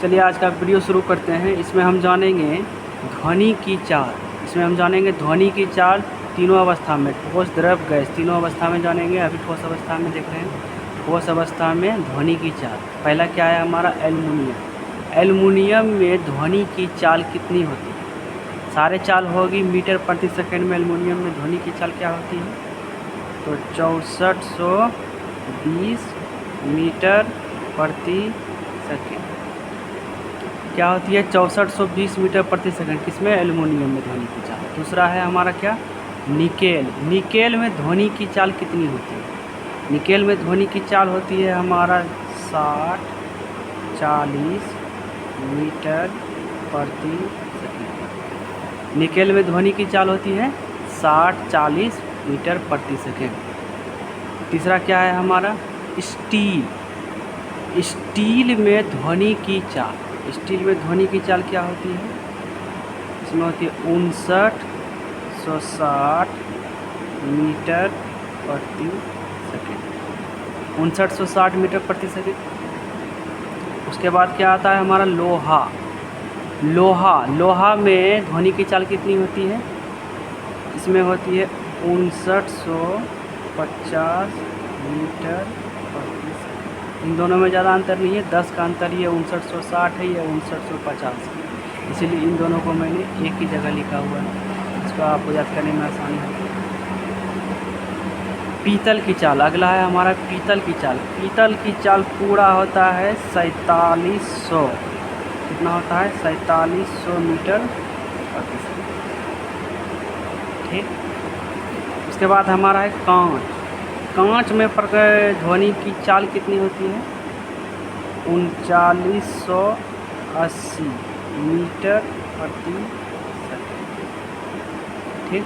चलिए आज का वीडियो शुरू करते हैं। इसमें हम जानेंगे ध्वनि की चाल। ध्वनि की चाल तीनों अवस्था में, ठोस, द्रव, गैस, तीनों अवस्था में जानेंगे। अभी ठोस अवस्था में देख रहे हैं। ठोस अवस्था में ध्वनि की चाल पहला क्या है हमारा, एल्युमिनियम। एल्युमिनियम में ध्वनि की चाल कितनी होती है? सारे चाल होगी मीटर प्रति सेकंड में। एल्युमिनियम में ध्वनि की चाल क्या होती है? तो 6420 मीटर प्रति सेकंड क्या होती है? 6420 मीटर प्रति सेकंड किसमें? एल्युमिनियम में ध्वनि की चाल। दूसरा है हमारा क्या, निकेल। निकेल में ध्वनि की चाल कितनी होती है? निकेल में ध्वनि की चाल होती है हमारा 60-40 मीटर प्रति सेकंड। निकेल में ध्वनि की चाल होती है 60-40 मीटर प्रति सेकंड। तीसरा क्या है हमारा, स्टील। स्टील में ध्वनि की चाल, स्टील में ध्वनि की चाल क्या होती है? इसमें होती है 5960 मीटर प्रति सेकंड। 5960 मीटर प्रति सेकंड। उसके बाद क्या आता है हमारा, लोहा। लोहा में ध्वनि की चाल कितनी होती है? इसमें होती है 5950 मीटर प्रति सेकंड। इन दोनों में ज़्यादा अंतर नहीं है, 10 का अंतर। ये 5960 है, ये 5950 है, इसीलिए इन दोनों को मैंने एक ही जगह लिखा हुआ है। इसको आपको याद करने में आसानी है। पीतल की चाल अगला है हमारा, पीतल की चाल। पीतल की चाल पूरा होता है 4700। कितना होता है? 4700 मीटर प्रति सेकंड। ठीक। उसके बाद हमारा है कांच। कांच में ध्वनि की चाल कितनी होती है? 3980 मीटर प्रति सेकंड। ठीक।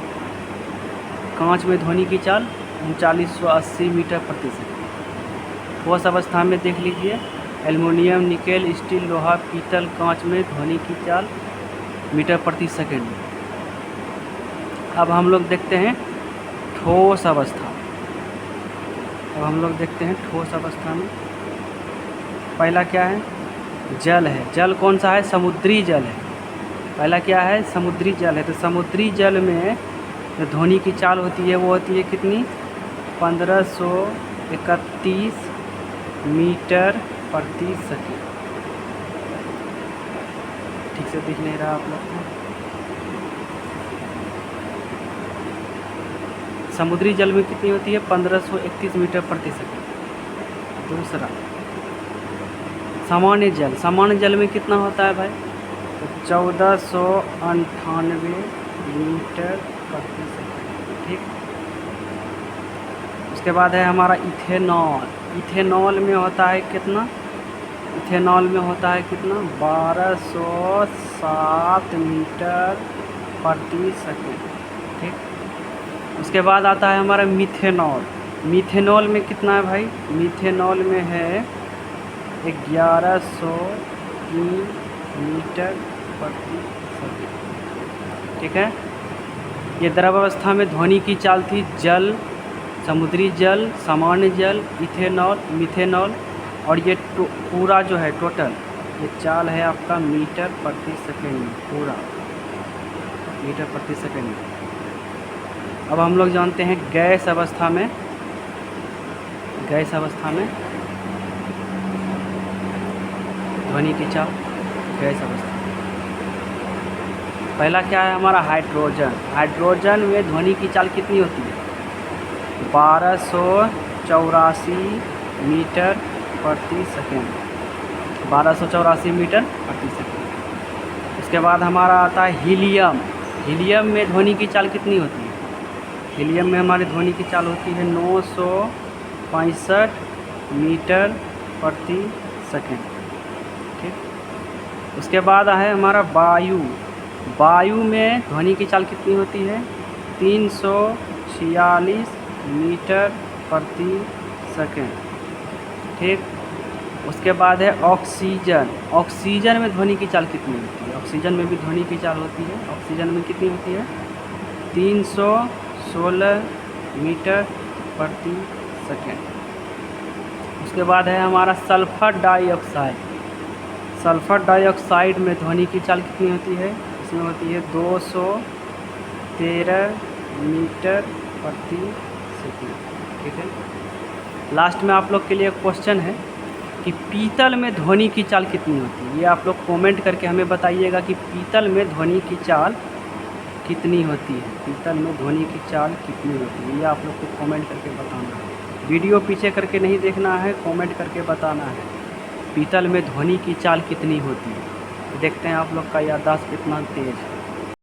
कांच में ध्वनि की चाल 3980 मीटर प्रति सेकंड। ठोस अवस्था में देख लीजिए, एल्युमिनियम, निकेल, स्टील, लोहा, पीतल, कांच में ध्वनि की चाल मीटर प्रति सेकंड। अब हम लोग देखते हैं ठोस अवस्था। ठोस अवस्था में पहला क्या है, जल है। जल कौन सा है? समुद्री जल है। पहला क्या है? समुद्री जल है। तो समुद्री जल में जो ध्वनि की चाल होती है वो होती है कितनी? 1531 मीटर प्रति सेकंड। ठीक से दिख नहीं रहा आप लोग को। समुद्री जल में कितनी होती है? 1531 मीटर प्रति सेकंड। दूसरा सामान्य जल। सामान्य जल में कितना होता है भाई? तो 1498 मीटर प्रति सेकंड। ठीक। उसके बाद है हमारा इथेनॉल। इथेनॉल में होता है कितना? इथेनॉल में होता है कितना? 1207 मीटर प्रति सेकंड। ठीक। उसके बाद आता है हमारा मीथेनॉल। मीथेनॉल में कितना है भाई? मीथेनॉल में है 1103 मीटर प्रति सेकंड। ठीक है। ये द्रव अवस्था में ध्वनि की चाल थी जल, समुद्री जल, सामान्य जल, इथेनॉल, मीथेनॉल। और ये पूरा जो है टोटल ये चाल है आपका मीटर प्रति सेकंड में, पूरा मीटर प्रति सेकंड में। अब हम लोग जानते हैं गैस अवस्था में। गैस अवस्था में ध्वनि की चाल, गैस अवस्था। पहला क्या है हमारा, हाइड्रोजन। हाइड्रोजन में ध्वनि की चाल कितनी होती है? 1284 मीटर प्रति सेकंड। 1284 मीटर प्रति सेकंड। उसके बाद हमारा आता है हीलियम। हीलियम में ध्वनि की चाल कितनी होती है? हीलियम में हमारी ध्वनि की चाल होती है 965 मीटर प्रति सेकंड। ठीक। उसके बाद है हमारा वायु। वायु में ध्वनि की चाल कितनी होती है? 346 मीटर प्रति सेकंड। ठीक। उसके बाद है ऑक्सीजन। ऑक्सीजन में ध्वनि की चाल कितनी होती है? ऑक्सीजन में भी ध्वनि की चाल होती है। ऑक्सीजन में कितनी होती है? 316 मीटर प्रति सेकंड। उसके बाद है हमारा सल्फर डाइऑक्साइड। सल्फर डाइऑक्साइड में ध्वनि की चाल कितनी होती है? इसमें होती है 213 मीटर प्रति सेकंड। ठीक है। लास्ट में आप लोग के लिए एक क्वेश्चन है कि पीतल में ध्वनि की चाल कितनी होती है। ये आप लोग कमेंट करके हमें बताइएगा कि पीतल में ध्वनि की चाल कितनी होती है। पीतल में ध्वनि की चाल कितनी होती है, ये आप लोग को कमेंट करके बताना है। वीडियो पीछे करके नहीं देखना है, कमेंट करके बताना है पीतल में ध्वनि की चाल कितनी होती है। देखते हैं आप लोग का याददाश्त कितना तेज़ है।